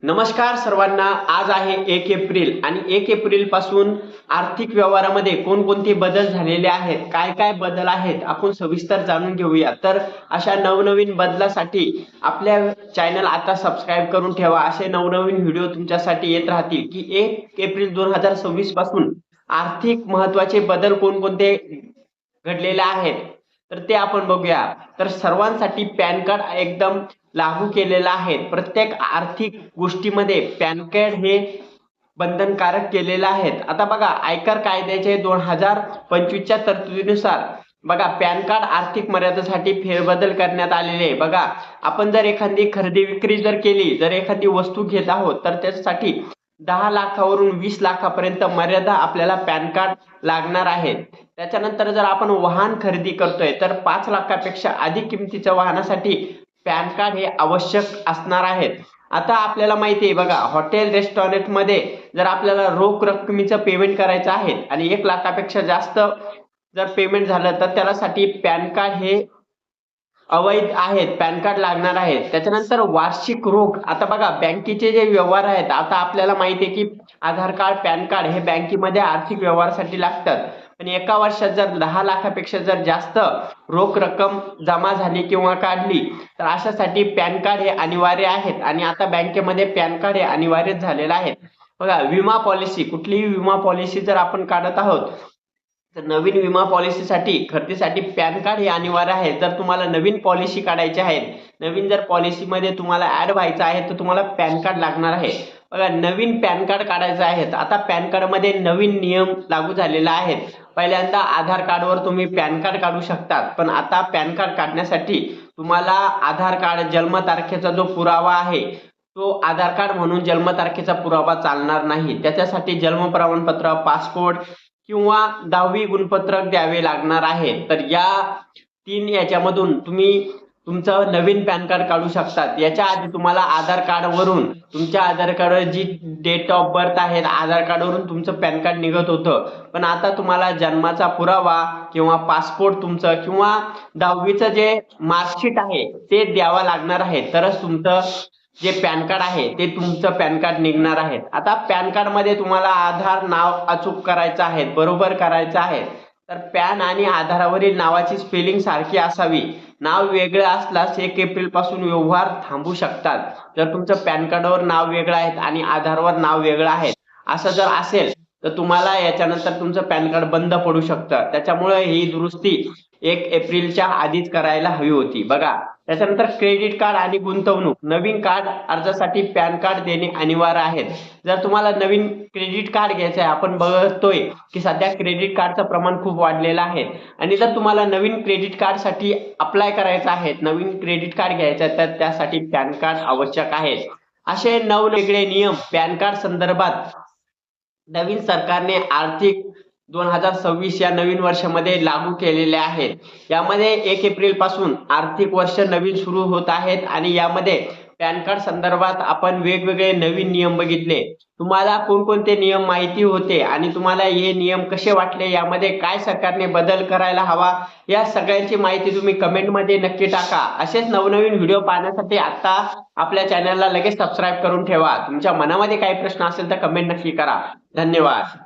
नमस्कार सर्वांना. आज आहे 1 एप्रिल आणि 1 एप्रिल पासून आर्थिक व्यवहारामध्ये कोणकोणते बदल झालेले आहेत, काय काय बदल आहेत आपण सविस्तर जाणून घेऊया. तर अशा नवनवीन बदलासाठी आपल्या चॅनल आता सबस्क्राइब करून ठेवा. असे नवनवीन व्हिडिओ तुमच्यासाठी येत राहतील की 1 एप्रिल 2026 पासून आर्थिक महत्त्वाचे बदल कोणकोणते घडलेले आहेत तर ते आपण बघूया. तर सर्वांसाठी पॅन कार्ड एकदम लागू केलेला आहे. प्रत्येक आर्थिक गोष्टीमध्ये पॅन कार्ड हे बंधनकारक केलेलं आहे. आता बघा, आयकर कायद्याचे 2025च्या तरतुदीनुसार बघा पॅन कार्ड आर्थिक मर्यादेसाठी फेरबदल करण्यात आलेले आहे. बघा, आपण जर एखादी खरेदी विक्री जर केली, जर एखादी वस्तू घेत आहोत तर त्यासाठी 10 लाखावरून 20 लाखापर्यंत मर्यादा आपल्याला पॅन कार्ड लागणार आहे. त्याच्यानंतर जर आपण वाहन खरेदी करतोय तर 5 लाखापेक्षा अधिक किमतीच्या वाहनासाठी पॅन कार्ड हे आवश्यक असणार आहे. आता आपल्याला माहिती आहे बघा, हॉटेल रेस्टॉरंटमध्ये जर आपल्याला रोख रकमेचं पेमेंट करायचं आहे आणि 1 लाखापेक्षा जास्त जर पेमेंट झालं तर त्यासाठी पॅन कार्ड हे अवैध आहेत, पॅन कार्ड लागणार आहे. त्याच्यानंतर वार्षिक रोख. आता बघा, बँकेचे जे व्यवहार आहेत, आता आपल्याला माहिती आहे की आधार कार्ड, पॅन कार्ड हे बँकेमध्ये आर्थिक व्यवहारासाठी लागतात. पण एका वर्षात जर 10 लाखापेक्षा जर जास्त रोख रक्कम जमा झाली किंवा काढली तर अशासाठी पॅन कार्ड हे अनिवार्य आहेत. आणि आता बँकेमध्ये पॅन कार्ड हे अनिवार्य झालेलं आहे. बघा, विमा पॉलिसी, कुठलीही विमा पॉलिसी जर आपण काढत आहोत तर नवीन विमा पॉलिसीसाठी खरेदीसाठी पॅन कार्ड हे अनिवार्य आहे. जर तुम्हाला नवीन पॉलिसी काढायची आहे, नवीन जर पॉलिसीमध्ये तुम्हाला ऍड व्हायचं आहे तर तुम्हाला पॅन कार्ड लागणार आहे. बघा, नवीन पॅन कार्ड काढायचं आहे. आता पॅन कार्ड मध्ये नवीन नियम लागू झालेला आहे. पहिल्यांदा आधार कार्डवर तुम्ही पॅन कार्ड काढू शकता, पण आता पॅन कार्ड काढण्यासाठी तुम्हाला आधार कार्ड जन्मतारखेचा जो पुरावा आहे तो आधार कार्ड म्हणून जन्मतारखेचा पुरावा चालणार नाही. त्याच्यासाठी जन्म प्रमाणपत्र, पासपोर्ट किंवा 10वी गुणपत्रक द्यावे लागणार आहे. तर या 3 याच्यामधून तुम्ही तुमचं नवीन पॅन कार्ड काढू शकतात. याच्या आधी तुम्हाला आधार कार्डवरून तुमच्या आधार कार्डवर जी डेट ऑफ बर्थ आहे, आधार कार्डवरून तुमचं पॅन कार्ड निघत होतं. पण आता तुम्हाला जन्माचा पुरावा किंवा पासपोर्ट तुमचं किंवा 10वीचं जे मार्कशीट आहे ते द्यावं लागणार आहे. तरच तुमचं जे पॅन कार्ड आहे ते तुमचं पॅन कार्ड निघणार आहे. आता पॅन कार्ड मध्ये तुम्हाला आधार नाव अचूक करायचं आहे, बरोबर करायचं आहे. तर पॅन आणि आधारावरील नावाची स्पेलिंग सारखी असावी. नाव वेगळं असल्यास 1 एप्रिल पासून व्यवहार थांबू शकतात. जर तुमचं पॅन कार्डवर नाव वेगळं आहे आणि आधारवर नाव वेगळं आहे असं जर असेल तर तुम्हाला याच्यानंतर तुमचं पॅन कार्ड बंद पडू शकतं. त्याच्यामुळे ही दुरुस्ती 1 एप्रिलच्या आधीच करायला हवी होती. बघा, त्याच्यानंतर क्रेडिट कार्ड आणि गुंतवणूक. नवीन कार्ड अर्जासाठी पॅन कार्ड देणे अनिवार्य आहे. जर तुम्हाला नवीन क्रेडिट कार्ड घ्यायचं आहे, आपण बघतोय की सध्या क्रेडिट कार्डचं प्रमाण खूप वाढलेलं आहे, आणि जर तुम्हाला नवीन क्रेडिट कार्डसाठी अप्लाय करायचं आहे, नवीन क्रेडिट कार्ड घ्यायचं आहे तर त्यासाठी पॅन कार्ड आवश्यक आहे. असे नववेगळे नियम पॅन कार्ड संदर्भात नवीन सरकारने आर्थिक 2026 या नवीन वर्षामध्ये लागू केलेले आहेत. यामध्ये 1 एप्रिल पासून आर्थिक वर्ष नवीन सुरू होत आहेत आणि यामध्ये पॅन कार्ड संदर्भात आपण वेगवेगळे नवीन नियम बघितले. तुम्हाला कोणकोणते नियम माहिती होते आणि तुम्हाला हे नियम कसे वाटले, यामध्ये काय सरकारने बदल करायला हवा, या सगळ्यांची माहिती तुम्ही कमेंटमध्ये नक्की टाका. असेच नवनवीन व्हिडिओ पाहण्यासाठी आता आपल्या चॅनलला लगेच सबस्क्राईब करून ठेवा. तुमच्या मनामध्ये काही प्रश्न असेल तर कमेंट नक्की करा. धन्यवाद.